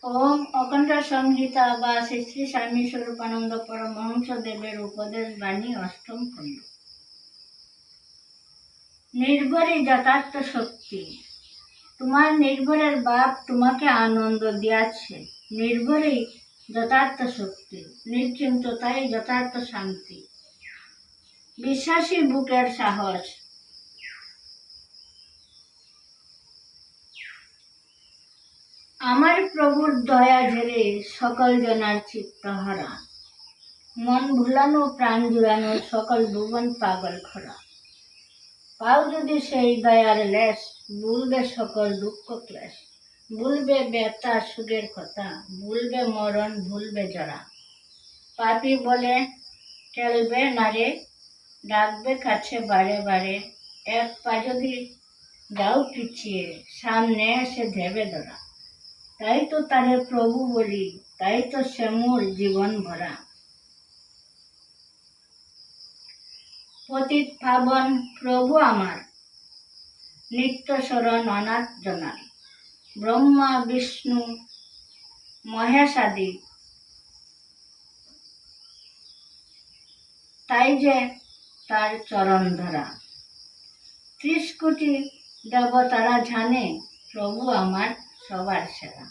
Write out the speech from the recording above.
ओम अखंड संहिता বা শ্রী শ্রী স্বামী স্বরূপানন্দ পরমহংস দেবের উপদেশ বাণী অষ্টম খণ্ড। নির্ভরই যথার্থ শক্তি। তোমার নির্ভরের বাপ তোমাকে আনন্দ দিয়াছে। নির্ভরই যথার্থ শক্তি, নিশ্চিন্ততাই যথার্থ শান্তি। বিশ্বাসী বুকের সাহস। আমার প্রভুর দয়া ঝেড়ে সকল জনার চিত্তহারা, মন ভুলানো প্রাণ জুড়ানো সকল ভুবন পাগল খরা। পাও যদি সেই দয়ার লেশ, ভুলবে সকল দুঃখ ক্লেশ। ভুলবে ব্যথা সুখের কথা, ভুলবে মরণ ভুলবে জরা। পাপী বলে ঠেলবে নারে, ডাকবে কাছে বারে বারে। এক পা যদি যাও পিছিয়ে, সামনে এসে দেবে ধরা। তাই তো তারে প্রভু বলি, তাই তো শ্যামল জীবন ভরা। পতিত পাবন প্রভু আমার, নিত্য শরণ অনাথ জনার। ব্রহ্মা বিষ্ণু মহেশ আদি, তাই যে তার চরণ ধরা। 30 কোটি দেবতারা জানে প্রভু আমার সবার সেরা।